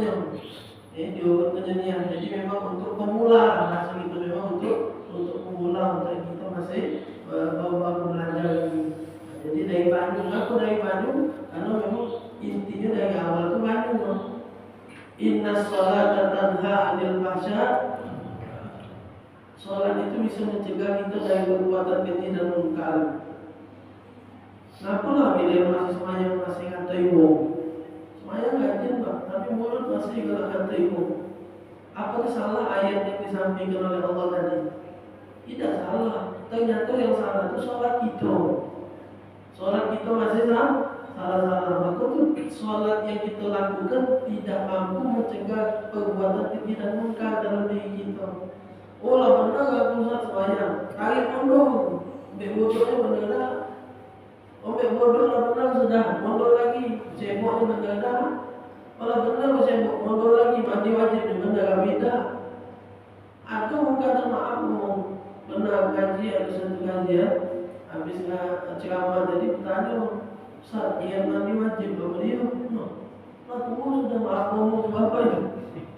diurutkannya. Diurutkannya niat. Jadi memang untuk pemula, bahasa gitu memang untuk pemula, untuk kita masih baru belajar ini. Jadi dari Bandung, aku dari Bandung, karena memang intinya dari awal itu Bandung. Inna sholata tanha 'anil fahsya. Sholat itu bisa mencegah kita dari perbuatan keji dan munkar. Kenapa lah bila masih semuanya masih kata ibu? Semuanya rajin pak, tapi mulut masih kalau kata ibu. Apa salah ayat yang disampaikan oleh Allah tadi? Tidak salah. Ternyata yang salah itu sholat kita. Sholat kita masih salah. Maka itu sholat yang kita lakukan tidak mampu mencegah perbuatan keji dan munkar dalam diri kita. Oh lah benar gak pusat semuanya. Tarik mondor, ambil bodohnya benar dah. Ambil bodoh lah benar sudah, mondor lagi. Ceboknya benar dah. Kalau benar cebok, mondor lagi. Mandi wajib benar beda. Atau bukan ada maaf benar gaji ada satu kajian. Habis ceramah jadi bertanya, Ustaz, dia mandi wajib apa dia? Nah, tunggu sudah maaf ngomong apa itu?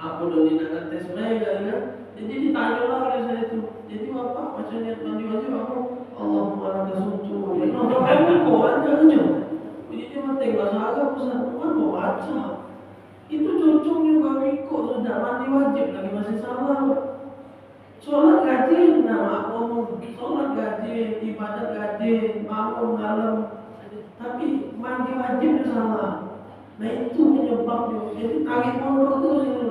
Aku udah nak tes mereka kan? Jadi ditanya lah oleh saya itu. Jadi bapak macam niat mandi wajib aku Allahumma laka sumtu. Kamu kau aja. Jadi dia penting bahasa Arab Ustaz. Kau baca. Itu cocok juga ikut sudah mandi wajib lagi masih salah. Sholat rajin, nah ngomong sholat rajin, ibadat rajin, bangun malam. Tapi mandi wajib itu salah. Nah itu penyebabnya. Jadi tarik mondor terus ini.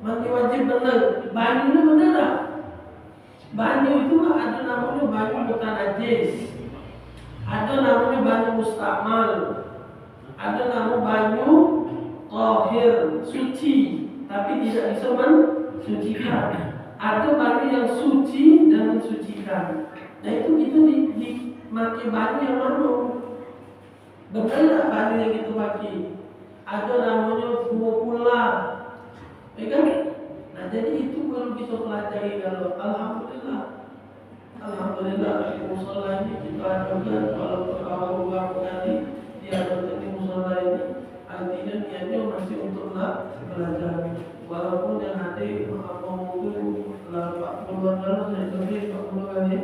Mandi wajib benar. Banyu itu benar tak? Banyu itu ada namanya banyu mutanajis. Ada namanya banyu mustakmal. Ada nama banyu tahir, suci, tapi tidak bisa mensucikan. Ada banyu yang suci dan mensucikan. Nah itu kita dipakai banyu yang mana? Benar tak banyu yang kita pakai? Ada namanya buah pula. Ya kan? Nah jadi itu perlu kita pelajari. Kalau Alhamdulillah di musola ini kita adakan kalau beberapa kali diadakan di musola ini, artinya niatnya masih untuk belajar. Walaupun yang hati mungkin 40-an kali saya tulis 40 kali,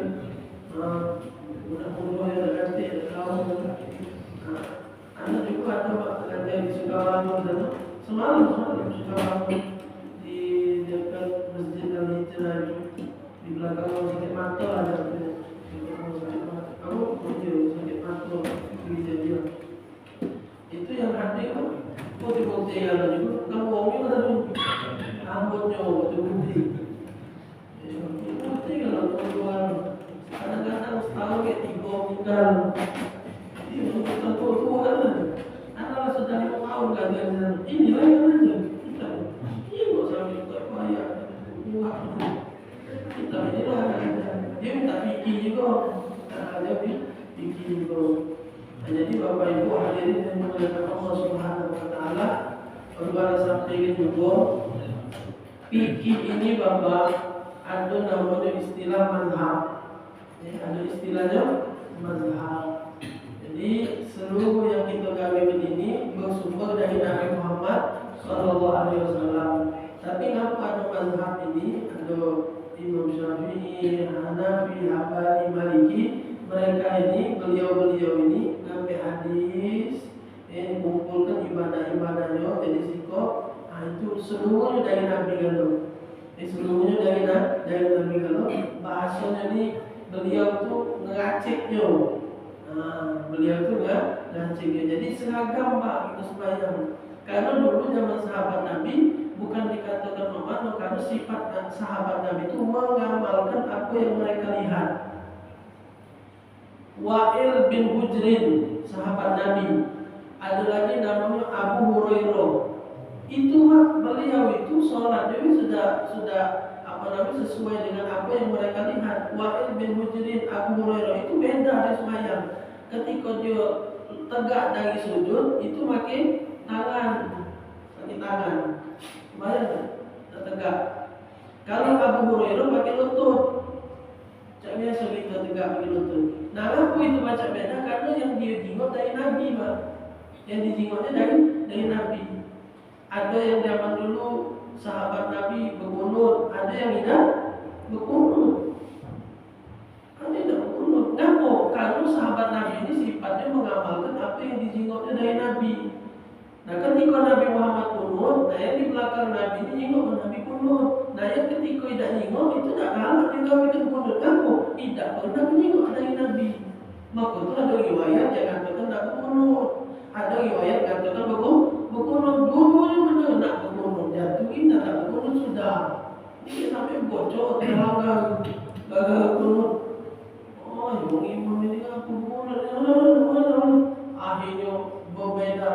mudah-mudahan yang ganti tahun. Anda juga ada ganti di Sukawangun dan semalam Sukawangun di dekat Masjid Al-Hijrah di belakang Sakit Mata ada kamu Sakit Mata di Jadian. Itu yang hati itu bukti ada juga. Kamu ngomong ada rambutnya bukti. Bukti kalau tuan kadang-kadang setahun kayak 3 bulan. Ini bukan tua kan? Anak sudah 5 tahun gagal. Inilah yang aja. Ini nggak sampai ke payah. Kita inilah dia minta fikir juga. Dia fikir juga. Jadi Bapak Ibu hadirin yang dimuliakan Allah Subhanahu wa taala, perlu sampaikan juga fikih ini Bapak ada namanya istilah mazhab. Ada istilahnya mazhab. Jadi seluruh yang kita gawin ini bersumber dari Nabi Muhammad sallallahu alaihi wasallam. Tapi kenapa ada mazhab ini? Ada Imam Syafi'i, Hanafi, Hambali, Maliki. Mereka ini, beliau-beliau ini ngambil hadis, kumpulkan ibadah-ibadahnya, jadi sikap. Nah itu seluruhnya dari Nabi kalau. Seluruhnya dari Nabi kalau. Bahasanya ini beliau tuh ngeraciknya. Beliau tuh ngeraciknya. Jadi seragam Pak itu sembahyang. Karena dulu zaman sahabat Nabi bukan dikatakan memandu, karena sifat sahabat Nabi itu mengamalkan apa yang mereka lihat. Wa'il bin Hujrin, sahabat Nabi. Ada lagi namanya Abu Hurairah. Itu beliau itu sholat jadi sudah sesuai dengan apa yang mereka lihat. Wa'il bin Hujrin, Abu Hurairah itu beda dari sembahyang. Ketika dia tegak dari sujud itu pakai tangan, bayang tegak. Kalau Abu Hurairah pakai lutut. Biasa kita tegak pakai lutut. Nah, aku itu baca beda karena yang dia jingok dari Nabi, Pak. Yang dijingoknya dari Nabi. Ada yang zaman dulu sahabat Nabi berkunut, ada yang tidak berkunut. Ada yang tidak berkunut. Kenapa? Kalau sahabat Nabi ini sifatnya mengamalkan apa yang dijingoknya dari Nabi. Nah, ketika Nabi Muhammad kunut, nah yang di belakang Nabi ini jingok Nabi kunut. Nah, yang ketika tidak jingok itu tidak kalah dengan Nabi kunut. Kenapa? Tidak pernah menyingok dari Nabi. Maka itu ada riwayat yang katakan tidak berkunut. Ada riwayat yang katakan berkunut. Dua-duanya benar nak berkunut. Jatuh ini tak berkunut sudah. Ini sampai bocor terangkan gagal berkunut. Oh, yang imam ini kan berkunut. Akhirnya berbeda.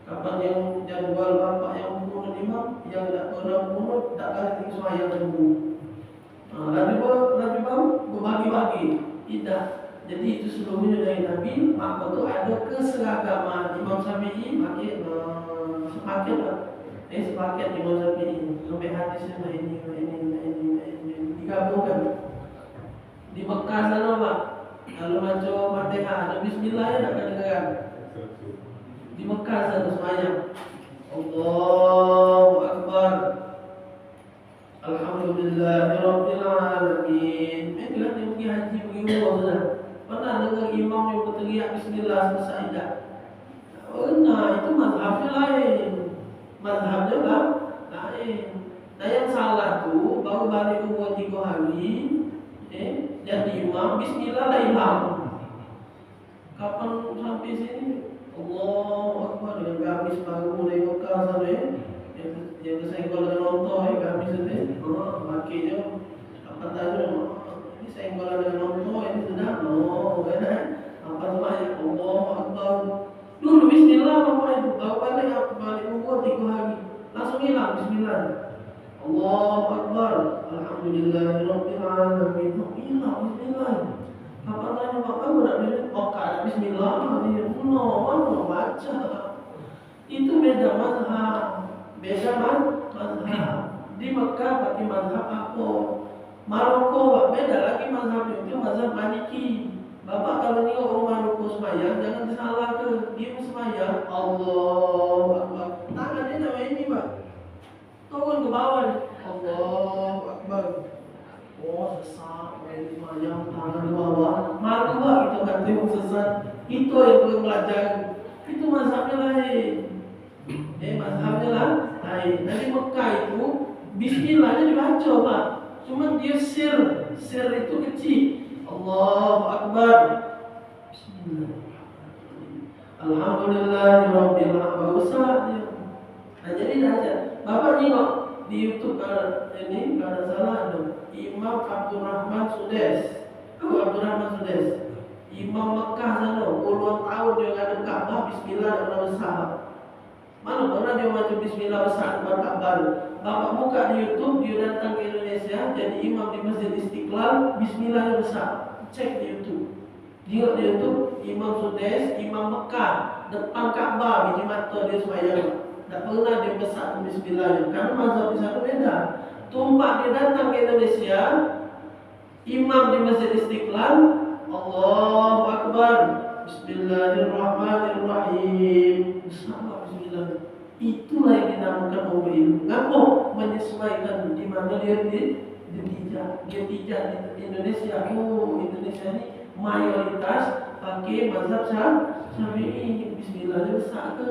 Kapan yang jadwal bapak yang berkunut imam, yang tak pernah berkunut tak kali sembahyang dulu. Nabi baru berbagi-bagi. Tidak. Jadi itu sebelumnya dari Nabi, maka itu ada keseragaman. Imam Syafi'i pakai sepaket lah. Sepaket Imam Syafi'i sampai hadisnya ini digabungkan. Di Mekah sana Pak, kalau baca Fatihah ada Bismillah ya tak kedengaran. Di Mekah sana semayang Allahu Akbar, Alhamdulillahirabbil alamin. Itu kan yang pergi haji pergi umrah sudah. Pernah dengar imam yang berteriak Bismillah selesai tidak? Pernah, itu mazhabnya lain. Mazhabnya lain. Nah yang salah tu baru balik umrah 3 hari, jadi imam Bismillah lah imam. Kapan sampai sini? Allahu Akbar dengan gamis baru dari Mekah sana yang tersenggol dengan onto gamis itu. Makanya apa tadi? Ini senggol dengan onto ini sudah apa namanya? Allahu Akbar. Dulu Bismillah apa itu? Tahu balik umur 3 hari langsung hilang Bismillah. Allahu Akbar, Alhamdulillahirabbil alamin. Hilang Bismillah. Apa tanya bapak nak bilang ada Bismillah dia mana baca. Itu beda mazhab. Beda mazhab. Di Mekah pakai mazhab apa? Maroko beda lagi mazhabnya, itu mazhab Maliki. Bapak kalau ni orang Maroko sembahyang jangan salah ke dia sembahyang Allahu Akbar. Tangan dia nak ini Pak. Turun ke bawah. Allahu Akbar. Oh sesat, sembahyang tangan di bawah. Malu Pak kita kata yang sesat. Itu yang perlu belajar. Itu mazhabnya lain. Mazhabnya lain. Dari Mekah itu Bismillahnya dibaca Pak. Cuma dia sir itu kecil. Allahu Akbar. Bismillah. Alhamdulillahirabbil alamin. Nah, jadi aja. Bapak tengok di YouTube ini kalau salah ada Imam Abdurrahman Sudes. Abdurrahman Sudes. Imam Mekah sana puluhan tahun dia ada Ka'bah Bismillah dan besar. Mana pernah dia baca Bismillah besar depan Ka'bah. Bapak buka di YouTube, dia datang ke Indonesia jadi imam di Masjid Istiqlal, Bismillahnya besar. Cek di YouTube. Tengok di YouTube, Imam Sudes, Imam Mekah depan Ka'bah, biji mata dia sembahyang. Tak pernah dia besar Bismillahnya. Karena mazhab di sana beda. Tumpah dia datang ke Indonesia, imam di Masjid Istiqlal, Allahu Akbar, Bismillahirrahmanirrahim. Bismillah. Itulah yang dinamakan ilmu. Ngapa menyesuaikan di mana dia tidak di Indonesia. Indonesia ini mayoritas pakai mazhab Syafi'i. Bismillahnya besar ke?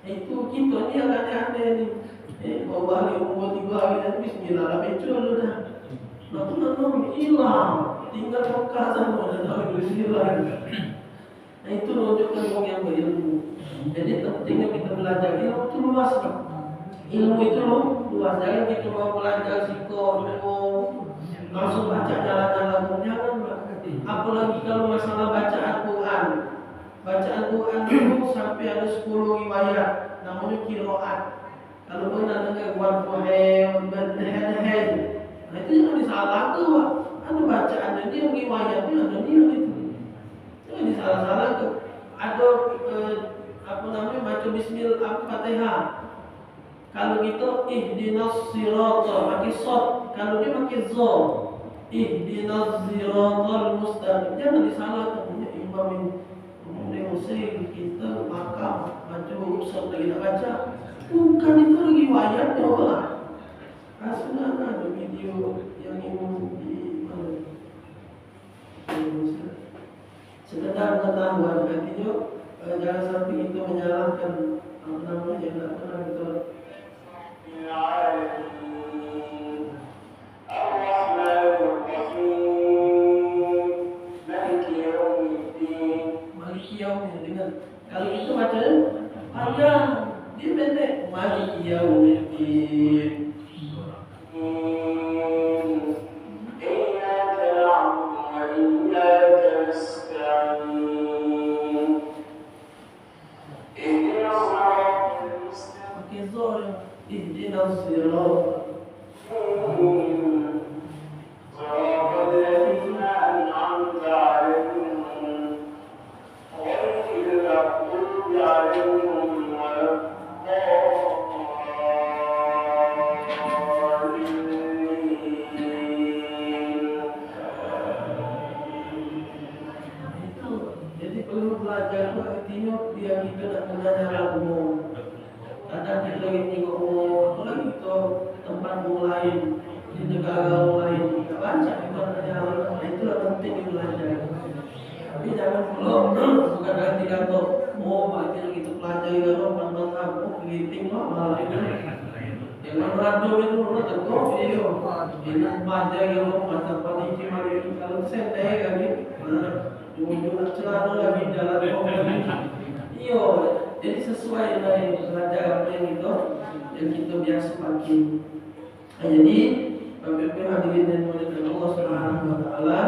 Itu kita ni yang aneh-aneh ni. Bawa balik umur 3 hari dan Bismillah lah becul dah. Lalu hilang. Tinggal Mekah sana dan tahu Bismillah. Nah itu menunjukkan orang yang berilmu. Jadi pentingnya kita belajar ilmu itu luas. Ilmu itu luas. Jangan kita mau belajar psikologi langsung baca jalan-jalan. Jangan. Apalagi kalau masalah bacaan Quran. Bacaan Quran itu sampai ada 10 riwayat. Namanya qiraat. Kalau pernah dengar wadduha, baddahan. Nah itu jangan disalahkan Pak. Ada bacaan ini yang riwayatnya ada dia itu. Jangan disalah-salahkan. Ada baca Bismillah Al-Fatihah. Kalau gitu ihdinas siratal pakai shad. Kalau dia pakai za. Ihdinas siratal mustaqim. Jangan disalahkan punya imam ini. Musik kita makam baca huruf shad lagi nak baca. Bukan itu riwayatnya Allah. Asal ada video yang ingin di mana? Sekedar pengetahuan, artinya jangan sampai itu menyalahkan apa namanya yang tidak pernah kita. Maliki Yaumiddin dengan kalau itu bacanya panjang, dia pendek. Maliki Yaumiddin. Jadi perlu belajar artinya dia kita nak mengajar umum. Kadang kita lagi tengok umum, lagi kita tempat lain di negara lain kita baca kita mengajar. Itulah penting belajar. Tapi jangan bukan berarti kata berarti kita pelajari kalau pandang keliting malah itu. Jangan radu itu orang tentu video. Ini baca kalau mata paniki mari kalau saya kan Jumlah celana lagi jalan komedi. Iyo, jadi sesuai dengan belajar apa yang kita biasa pakai. Jadi Bapak hadirin dan muliakan Allah Subhanahu Wa Taala.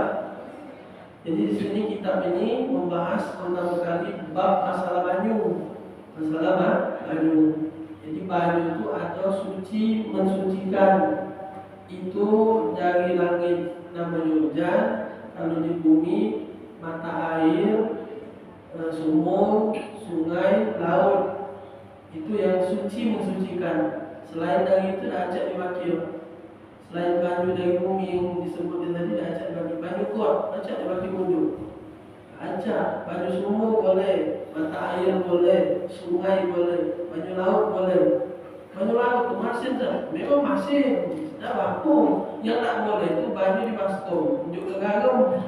Jadi di sini kitab ini membahas pertama kali bab masalah banyu. Jadi banyu itu ada suci mensucikan. Itu dari langit namanya hujan, kalau di bumi mata air, sumur, sungai, laut. Itu yang suci mensucikan. Selain dari itu dah ajak dipakai. Selain banyu dari bumi yang disebut tadi dah ajak dipakai. Banyu kuat, ajak dipakai wudhu. Ajak banyu sumur boleh, mata air boleh, sungai boleh, banyu laut boleh. Banyu laut tu masin dah, memang masin. Dah vakum. Yang tak boleh itu banyu di baskom, tunjuk ke garam.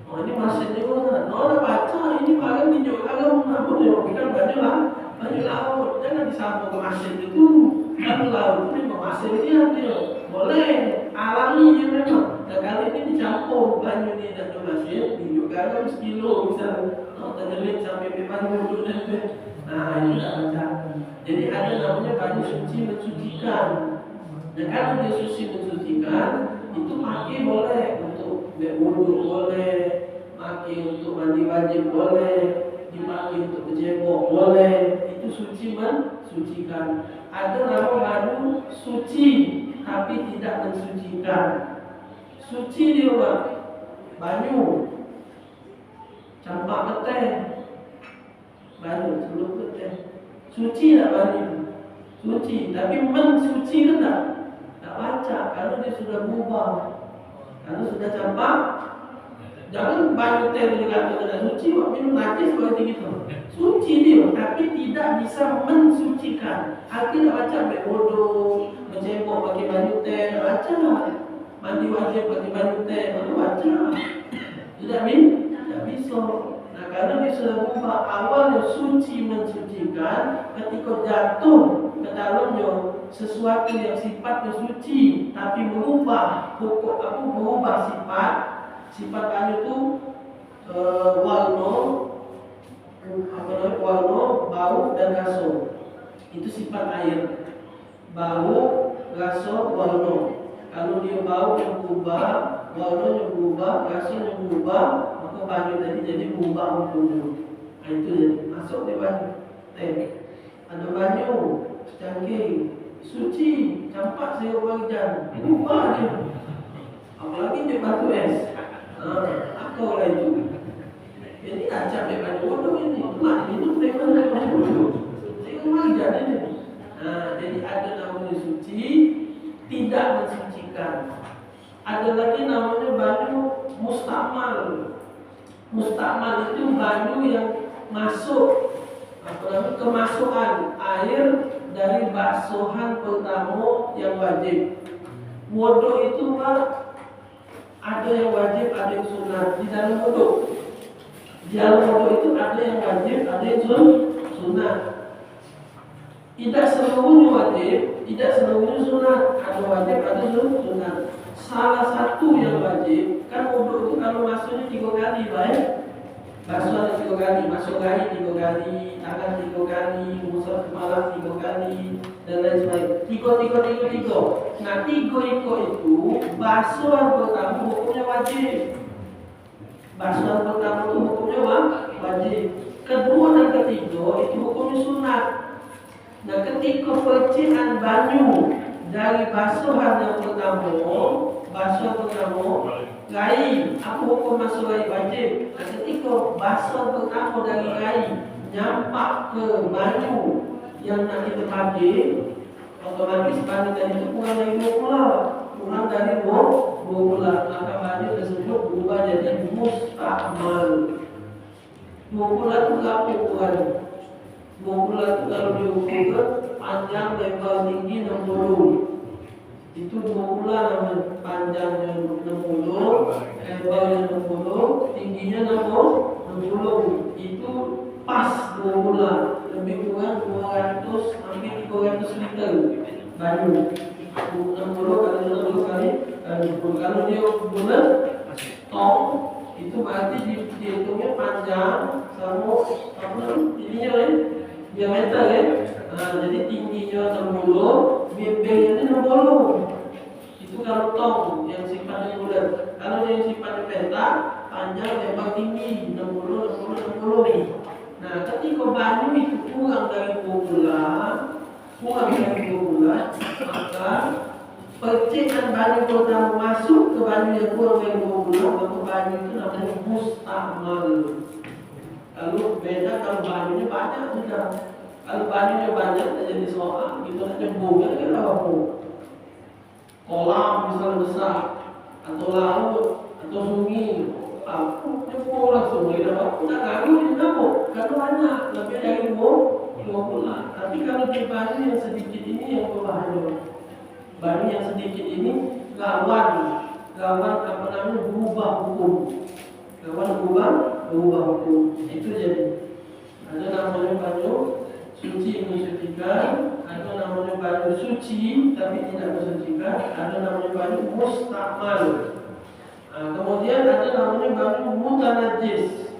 Oh ini masih juga, orang baca ini barang tinjau kalau namun dia bukan banyu laut, jangan disambung ke masjid itu. Banyu laut itu memang masjid dia boleh alami dia memang. Dan kali ini dicampur banyu ni dan masjid, tinjau garam sekilo misalnya, terjelit sampai memang wudhu dan nah itu tak baca. Jadi ada namanya banyu suci mensucikan. Dan kalau dia suci mensucikan, itu pakai boleh untuk berwudhu boleh, pakai untuk mandi wajib boleh, dipakai untuk berjemur boleh. Itu suci mensucikan. Ada nama baru suci tapi tidak mensucikan. Suci dia buat banyu, campak getih, banyu sebelum getih. Suci tak banyu? Suci, tapi mensuci ke tak? Tak baca. Kalau dia sudah berubah, kalau sudah campak, jangan banyu teh dikatakan tidak suci, minum najis seperti itu. Suci dia, tapi tidak bisa mensucikan. Artinya baca berwudu, berjemur pakai banyu teh, baca. Mandi wajib pakai banyu teh, baca. Tidak bisa. Nah, karena dia sudah berubah, awalnya suci mensucikan, ketika jatuh ke dalamnya sesuatu yang sifatnya suci, tapi berubah sifat banyu itu warna, bau dan rasa. Itu sifat air. Bau, rasa, warna. Kalau dia bau yang berubah, warna yang berubah, rasa yang berubah, maka banyu tadi jadi berubah hukumnya. Nah, itu jadi masuk di banyu. Ada banyu canggih, suci, campak saya hujan, berubah dia. Apalagi dia batu es. Apa oleh itu? Jadi acap dia banyu bodoh ini. Mak minum teh mana banyu bodoh. Saya hujan ini. Nah, jadi ada namanya suci, tidak mensucikan. Ada lagi namanya banyu mustamal. Mustamal itu banyu yang masuk, kemasukan air dari basuhan pertama yang wajib. Wudu itu Pak, ada yang wajib, ada yang sunat di dalam wudu. Di dalam wudu itu ada yang wajib, ada yang sunat. Tidak seluruhnya wajib, tidak seluruhnya sunat. Ada wajib, ada sunat. Salah satu yang wajib, kan wudu itu kalau masuknya 3 kali, baik? Basuhan 3 kali, masuk kali 3 kali, tangan 3 kali, musaf kepala 3 kali, dan lain sebagainya. 3. Nah 3 itu basuhan pertama hukumnya wajib. Basuhan pertama itu hukumnya wajib. Kedua dan ketiga itu hukumnya sunat. Nah ketika percikan banyu dari basuhan yang pertama, gai, apa hukum masuk gai wajib? Dan ketika basuhan pertama dari gai nyampak ke banyu yang nak kita pakai, otomatis banyu tadi itu kurang dari 2 pula, maka banyu tersebut berubah jadi mustakmal. 2 pula itu berapa ukurannya? 2 pula itu kalau diukur panjang, lebar, tinggi 60. Itu 2 pula namanya, panjangnya 60, lebarnya 60, tingginya 60. Itu pas 2 pula, lebih kurang 200 sampai 300 liter banyu. 60 kali 60 kali 60. Kalau dia bulat tong, itu berarti dihitungnya panjang sama ininya diameter ya. Nah, jadi tingginya 60, bibirnya 60. Itu kalau tong yang sifatnya bulat. Kalau yang sifatnya petak, panjang, lebar, tinggi 60. Nah, ketika banyu itu kurang dari 2 bulan, maka percikan banyu pertama masuk ke banyu yang kurang dari 2 bulan, maka banyu itu namanya mustakmal. Lalu beda kalau banyunya banyak sudah. Kalau banyunya banyak jadi soal, itu hanya bunga kan apa? Kolam misalnya besar, atau laut, atau sungai, nyebur langsung dari apa? Udah kagum di apa? Karena banyak, lebih dari 2 bulan. Tapi kalau di banyu yang sedikit ini yang berbahaya. Banyu yang sedikit ini rawan apa namanya berubah hukum. Berubah hukum. Itu jadi ada namanya banyu suci mensucikan, ada namanya banyu suci tapi tidak mensucikan, ada namanya banyu mustakmal. Nah, kemudian ada namanya banyu mutanajis.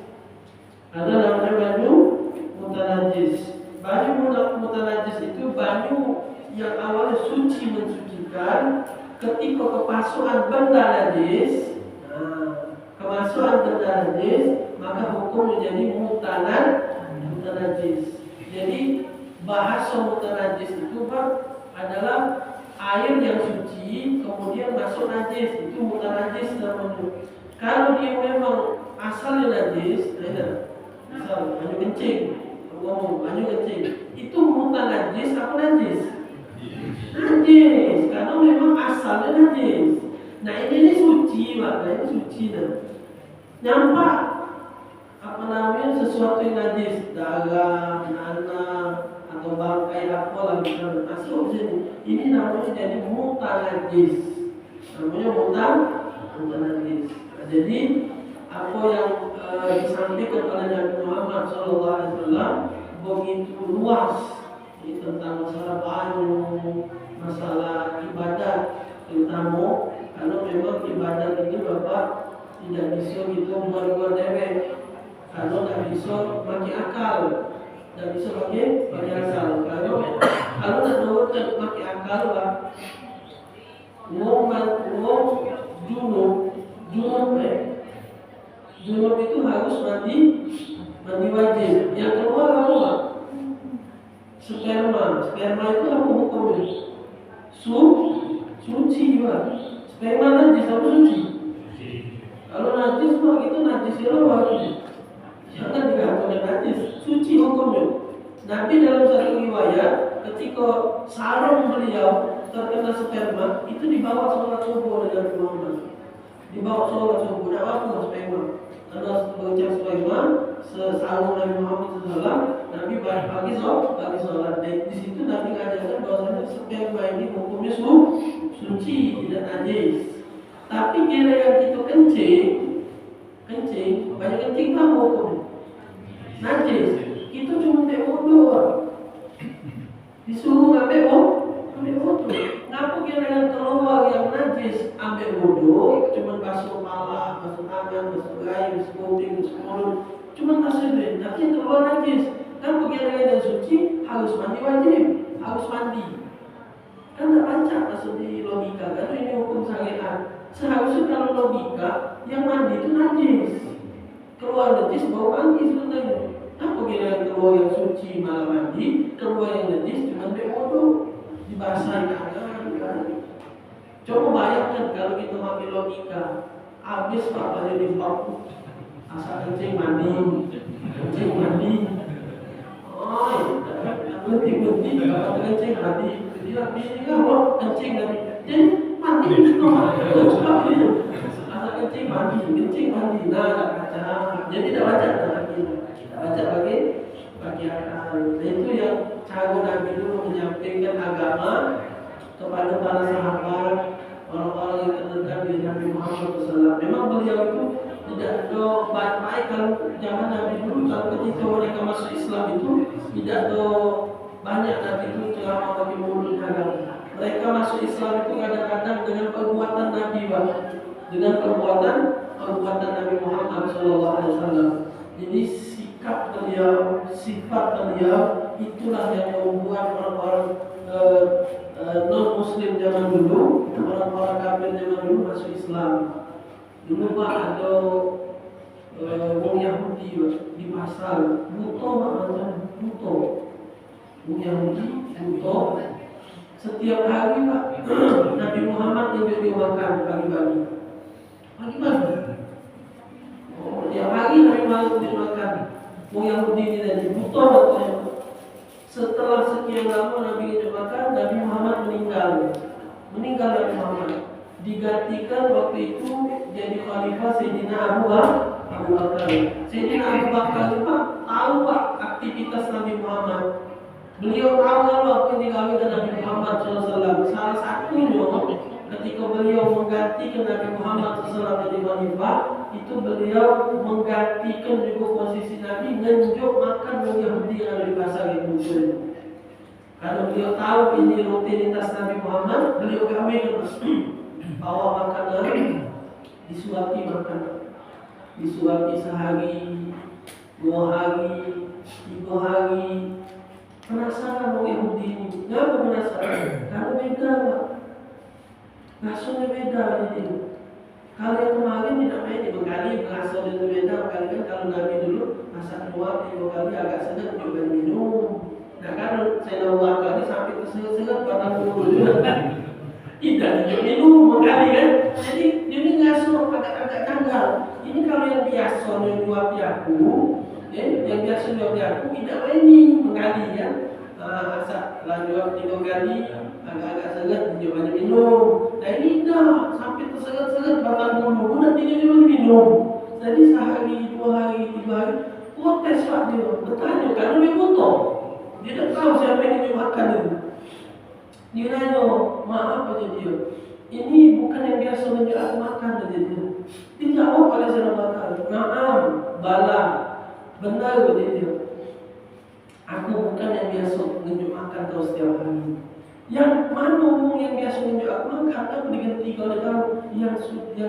Banyu mutanajis itu banyu yang awalnya suci mensucikan, ketika kemasukan benda najis, maka hukum menjadi mutanajis. Jadi bahasa mutanajis itu Pak adalah air yang suci kemudian masuk najis, itu mutanajis namanya. Kalau dia memang asalnya najis, misal banyu kencing, itu mutanajis apa najis? Najis, karena memang asalnya najis. Nah ini suci Pak, ini suci dah. Nyampak apa namanya sesuatu yang najis, darah, nanah, atau bangkai apa lah misalnya masuk sini. Ini namanya jadi mutanajis. Mutanajis. Nah, jadi apa yang disampaikan oleh Nabi Muhammad SAW begitu luas tentang masalah banyu, masalah ibadat terutama, karena memang ibadat ini Bapak tidak bisa gitu buat dewek. Kalau tidak bisa pakai akal, tidak bisa pakai akal. Kalau tidak pakai akal lah, junub itu harus mandi wajib. Yang kedua apa? Sperma itu apa hukumnya? Suci Pak. Sperma najis apa suci? Kalau najis Pak itu najis wajib. Jangan dikatakan najis, suci hukumnya. Nabi dalam satu riwayat ketika sarung beliau terkena sperma itu dibawa sholat subuh oleh Nabi Muhammad. Dibawa sholat subuh, tidak apa sperma. Terus berucap Sulaiman, sesahur Nabi Muhammad SAW, Nabi pagi sholat. Dan di situ Nabi mengajarkan bahwasanya sperma ini hukumnya suci, tidak najis. Tapi giliran kita kencing, banyak kencing apa hukumnya? Najis. Kita cuma wudu. Disuruh ambil wudu. Ngapa giliran keluar yang najis ambil wudu, cuma basuh kepala, basuh tangan, basuh gaya, basuh kuping, basuh mulut, cuma basuh itu. Tapi yang keluar najis. Ngapa giliran yang suci harus mandi wajib, harus mandi. Kan tak baca masuk di logika, kan ini hukum syariat. Seharusnya kalau logika yang mandi itu najis, keluar najis bawa mandi sebenarnya. Apa giliran keluar yang suci malah mandi, keluar yang najis cuma wudu, dibasahi tangan. Coba bayangkan kalau kita pakai logika, habis Pak Bali di bawah, asal kencing mandi. Oh, berhenti kalau kencing mandi. Dia kalau kencing mandi, jadi mandi itu asal kencing mandi. Nah, baca. Jadi tidak baca lagi. Bagi akal. Itu yang cara Nabi dulu menyampaikan agama kepada para sahabat, orang-orang yang terdekat di Nabi Muhammad SAW. Memang beliau itu tidak ada baik-baik kalau zaman Nabi dulu. Kalau ketika mereka masuk Islam itu tidak ada banyak Nabi itu ceramah bagi mulut agama. Mereka masuk Islam itu kadang-kadang dengan perbuatan Nabi, dengan perbuatan Nabi Muhammad SAW. Jadi sifat beliau itulah yang membuat orang-orang non-Muslim zaman dulu, orang-orang kafir zaman dulu masuk Islam. Dulu Pak ada orang Yahudi di pasar, buto. Orang Yahudi buto. Setiap hari Pak, Nabi Muhammad tunjuk dia makan pagi-pagi. Setiap hari Nabi Muhammad tunjuk makan. Orang Yahudi ini tadi buto. Setelah sekian lama Nabi itu makan, Nabi Muhammad meninggal Nabi Muhammad. Digantikan waktu itu jadi khalifah Sayyidina Abu Bakar. Sayyidina Abu Bakar itu tahu Pak aktivitas Nabi Muhammad. Beliau tahu kalau apa yang dilakukan dengan Nabi Muhammad SAW. Salah satunya ketika beliau menggantikan Nabi Muhammad SAW jadi khalifah, itu beliau menggantikan juga posisi Nabi, nunjuk makan bagi Yahudi yang ada di pasar yang muncul. Karena beliau tahu ini rutinitas Nabi Muhammad, beliau kami bawa makanan, disuapi makanan, disuapi sehari, 2 hari, 3 hari. Penasaran orang Yahudi ini. Kenapa penasaran? Karena beda Pak. Rasanya beda jadi. Kalau yang kemarin tidak main di Bekali, berasa itu beda. Bekali kan kalau Nabi dulu masak 2-3 kali agak sedap juga minum. Nah kalau saya 2 kali sampai terserat batang dulu kan. Tidak juga minum Bekali kan. Jadi ini ngasuh agak tanggal. Ini kalau yang biasa yang nyuapi aku, yang biasa nyuapi aku tidak main Bekali kan. Masak lanjut 3 kali agak seret dia banyak minum. Nah ini dah sampai terseret-seret batang bulu nanti dia juga minum. Jadi sehari, 2 hari, 3 hari protes Pak dia bertanya karena dia butuh. Dia tak tahu siapa yang dia makan itu. Dia nanya, maaf aja dia, ini bukan yang biasa menjual aku makan aja dia. Dijawab oleh saya makan. Naam, bala, benar aja dia. Aku bukan yang biasa menunjuk makan kau setiap hari. Yang mana orang yang biasa menunjuk aku makan, aku diganti oleh kau yang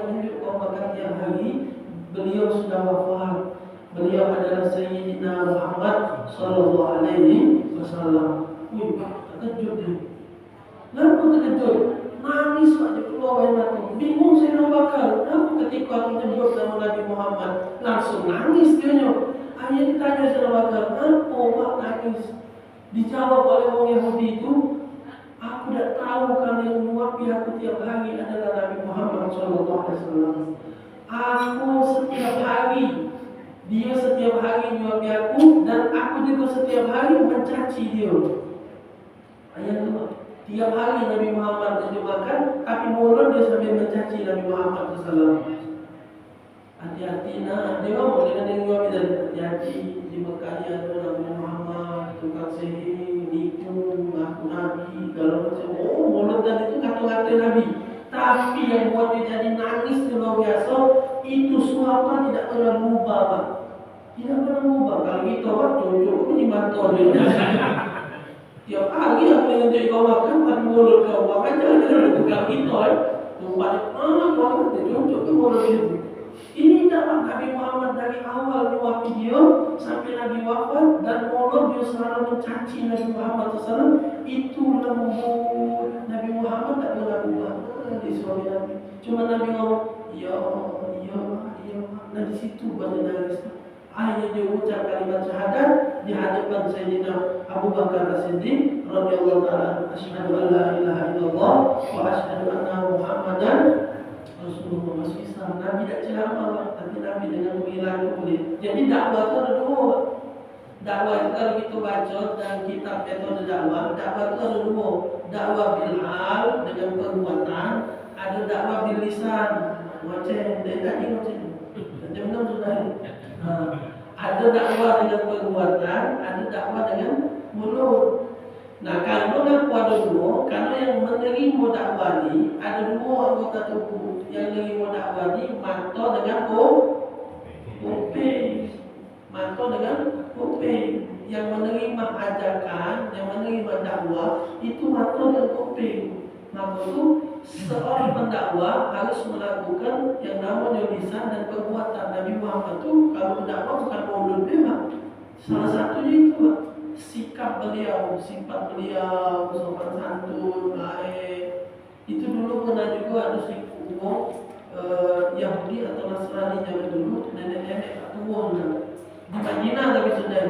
menunjuk kau makan tiap hari. Beliau sudah wafat. Beliau adalah Sayyidina Muhammad Sallallahu Alaihi Wasallam. Terkejut dia. Kenapa terkejut? Nangis Pak dia keluar air mata. Bingung saya nak bakal. Kenapa ketika aku nyebut nama Nabi Muhammad langsung nangis dia nyo. Ayah ditanya saya bakal. Kenapa Pak nangis? Dijawab oleh orang Yahudi itu, aku tidak tahu kalau yang menyuapi aku tiap hari adalah Nabi Muhammad Sallallahu Alaihi Wasallam. Aku setiap hari, dia setiap hari menyuapi aku, dan aku juga setiap hari mencaci dia. Ayat itu, tiap hari Nabi Muhammad makan, tapi mulut dia sambil mencaci Nabi Muhammad SAW. hati-hati. Nah, dia ngomong dengan yang gua bilang, hati-hati di Mekah dia ada Nabi Muhammad, tukang sihir, nipu, ngaku Nabi, kalau macam mulut tadi itu kata-kata Nabi. Tapi yang buat dia jadi nangis luar biasa, itu suapa tidak pernah berubah, Pak. Tidak pernah berubah. Kalau kita Pak, cocok ini mantor dia. Tiap hari aku ingin jadi kau makan, tapi mulut kau makan jangan bukan kita. Tumpah kau makan, cocok ke mulut itu. Ini dapat Nabi Muhammad dari awal dua video sampai Nabi wafat, dan mulut dia selalu mencaci Nabi Muhammad SAW. Itu lembut. Nabi Muhammad tak pernah berubah di suami Nabi. Cuma Nabi ngomong, ya, nah di situ banyak nangis. Akhirnya dia ucap kalimat syahadat di hadapan Sayyidina Abu Bakar As-Siddiq radhiyallahu ta'ala, asyhadu an la ilaha illallah wa asyhadu anna Muhammadan Rasulullah. Masuk Islam. Nabi tidak ceramah, tapi Nabi dengan menghilangkan kulit. Jadi dakwah itu ada dua. Dakwah itu kalau kita baca dan kitab metode dakwah itu ada dua. Dakwah bilhal dengan perbuatan, ada dakwah bil lisan. Macam dari tadi macam benar sudah ini. Ada dakwah dengan perbuatan, ada dakwah dengan mulut. Nah, kalau dakwah dulu, kalau yang menerima dakwah ini ada dua anggota tubuh. Yang menerima dakwah ini mata dengan kuping. Mata dengan kuping. Yang menerima ajakan, yang menerima dakwah itu mata dan kuping. Maka itu seorang pendakwah harus melakukan yang namanya lisan dan perbuatan. Nabi Muhammad itu kalau berdakwah bukan mulut memang. Salah satunya itu sikap beliau, sifat beliau, sopan santun, baik. Itu dulu pernah juga ada suku Yahudi atau Nasrani zaman dulu, nenek-nenek tua di Madinah, tapi sudah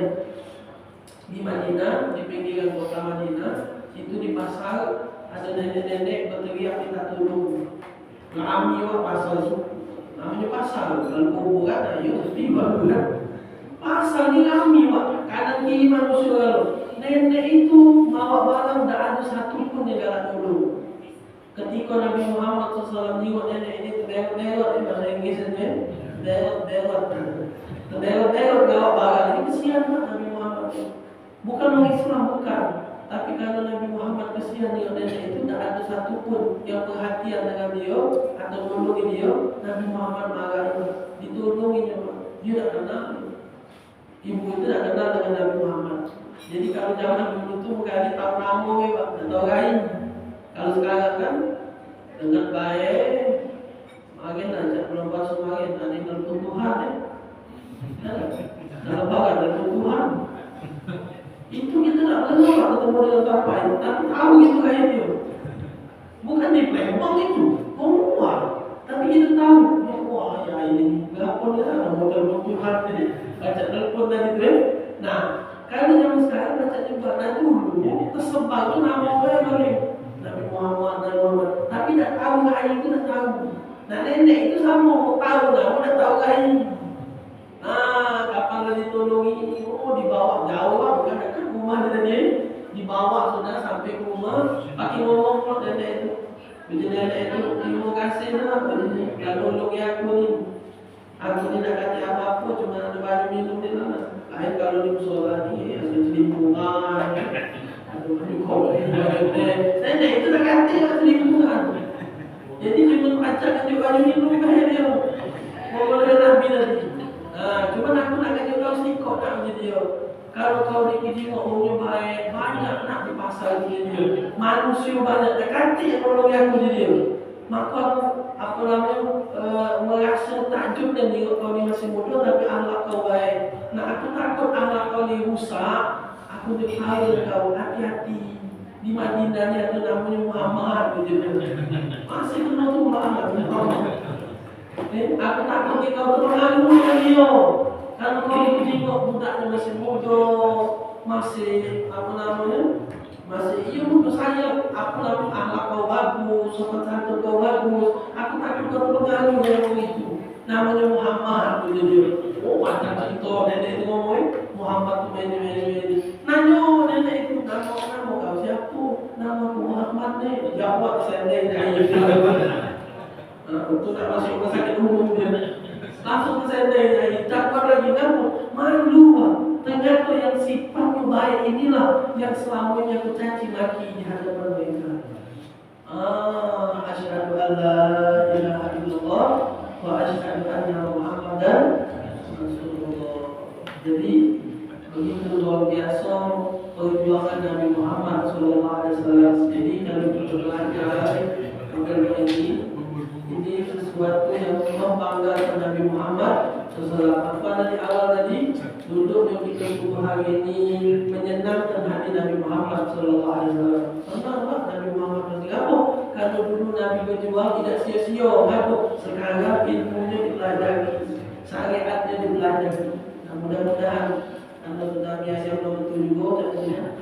di Madinah, di pinggiran kota Madinah, itu di pasar ada nenek-nenek berteriak minta tolong. Kami pasar itu, namanya pasar. Kalau kuburan, ayo sepi banget. Pasar ni kami Pak, kanan kiri manusia. Nenek itu bawa barang, tidak ada satu pun yang galak dulu. Ketika Nabi Muhammad SAW tengok nenek ini terlewat-lewat, bahasa Inggrisnya terlewat-lewat bawa barang. Ini kesian Pak Nabi Muhammad. Bukan orang Islam, bukan. Tapi kalau Nabi Muhammad kesian dengan nenek itu, tidak ada satu pun yang perhatian dengan dia atau menolongi dia. Nabi Muhammad marah itu, ditolonginya Pak. Dia tidak kenal. Ibu itu tidak kenal dengan Nabi Muhammad. Jadi kalau zaman dulu itu bukan tahu nama Pak, tahu lain. Kalau sekarang kan dengan baik, makin aja belum pasal makin ada nelpon Tuhan Kalau bawa nelpon Tuhan, itu kita tidak pernah ketemu dengan kapan, tapi tahu itu kayak dia. Bukan di Palembang itu, Papua. Tapi kita tahu, wah ya ini nggak pernah model Tuhan ini. Baca telepon tadi itu. Nah, kalau zaman sekarang baca juga. Nah dulu tersebar itu nama orang yang Nabi Muhammad. Tapi tidak tahu lain itu tidak tahu. Nah nenek itu sama tahu nama, tidak tahu lain. Nah kapan lagi ditolongi ini? Oh dibawa jauh lah, bukan dekat rumah dia tadi. Dibawa sudah sampai rumah. Pakai ngomong loh nenek itu. Jadi nenek itu terima kasih lah. Kalau nolongi aku ni. Aku tidak kata apa-apa, cuma ada baju minum di sana. Lain kalau di musola ni, ada selimpungan, ada baju kopi, nenek itu tak kata ada selimpungan. Jadi cuma baca kata baju minum kaya dia. Ngomong dengan Nabi tadi. Cuma aku nak kata kau sikot nak jadi dia. Kalau kau dikiji ngomongnya baik, banyak nak di pasar dia. Manusia banyak, tak kata yang nolong aku jadi dia. Maka aku merasa takjub dan tengok kau ni masih muda tapi akhlak kau baik. Nah aku takut akhlak kau ni rusak. Aku dikhawatir kau, hati-hati. Di Madinah ni ada namanya Muhammad. Masih kena tu Muhammad. Aku takut kau terpengaruh dengan dia. Kalau kau tengok budaknya masih muda, masih masih iya untuk saya, aku lalu akhlak kau bagus, sopan santun kau bagus, aku takut kau terpengaruh dengan itu. Namanya Muhammad, dia. Oh macam cerita nenek itu ngomong, Muhammad tu ini. Nanya nenek itu nama kau siapa? Nama aku Muhammad ni. Jawab saya ni. Untuk nak masuk rumah sakit umum dia. Langsung ke sana takut lagi ngaku, malu Pak. Ternyata yang sifatnya baik inilah yang selamanya aku caci maki di hadapan mereka. Asyhadu an la ilaha illallah wa asyhadu anna Muhammadan Rasulullah. Jadi begitu luar biasa perjuangan Nabi Muhammad SAW. Jadi kalau kita belajar agama ini sesuatu yang membanggakan Nabi Muhammad SAW. Apa dari awal tadi duduk yang kita subuh hari ini menyenangkan hati Nabi Muhammad SAW. Senanglah Nabi Muhammad SAW. Kalau dulu Nabi berjuang tidak sia-sia, sekarang ilmunya dipelajari, syariatnya dipelajari. Nah, mudah-mudahan anda sudah biasa yang betul juga katanya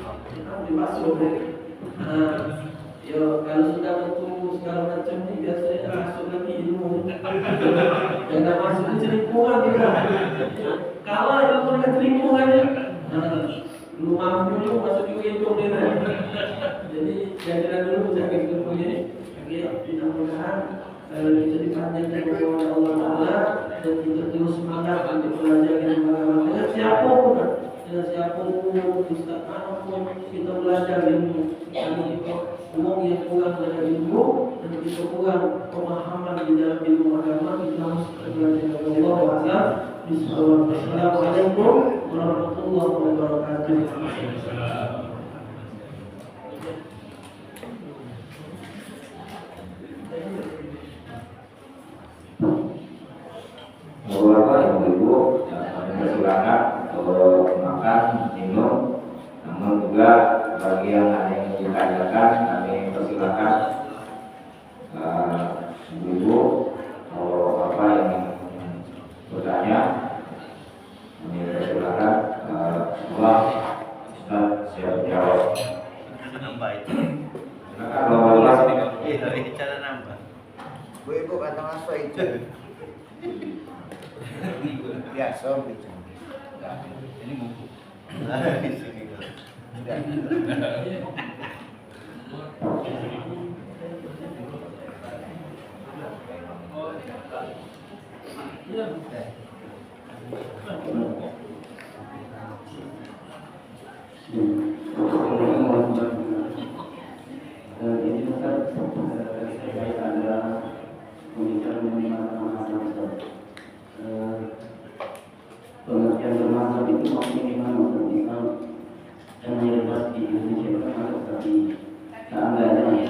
dimasuk. Kalau sudah betul segala macam ni biasanya masuk lagi ilmu. Jangan masuk ke celimpungan kita. Kalau ilmu dengan celimpungan aja, belum mampu juga masuk juga ilmu ni. Jadi jangan dulu jaga ilmu ni. Mudah-mudahan kita dipanjangkan oleh Allah Taala dan kita terus semangat untuk belajar ilmu dengan siapapun, Ustaz manapun kita belajar ilmu. Umum yang kurang belajar ilmu dan kita kurang pemahaman di dalam ilmu agama, kita harus belajar dari Allah Taala. Assalamualaikum warahmatullahi wabarakatuh. Bapak Ibu silakan untuk makan, minum. Namun juga bagi yang ada yang ditanyakan, kami persilakan Ibu atau Bapak yang bertanya, kami persilakan. Allah Ustaz siap jawab. Silakan Bapak. Cara nambah. Ibu kata apa itu? Biasa bicara. Ini buku. Di sini. Pengertian bermazhab itu maksudnya memang dan mayoritas di Indonesia itu masuk tapi seandainya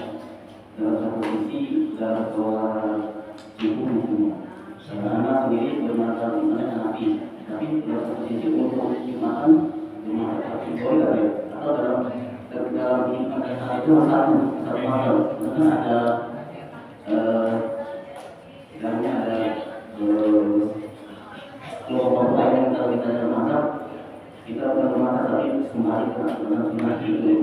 dalam satu sisi dalam soal suku misalnya karena sendiri bermazhab misalnya Hanafi, tapi dalam satu sisi untuk Jumatan bermazhab Syafi'i boleh ya atau dalam ini itu satu mazhab karena ada dalamnya ada kelompok lain kalau kita dalam mazhab kita bukan bermazhab tapi kembali ke mazhab itu.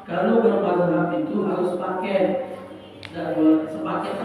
Kalau bermazhab itu harus pakai dan sepaket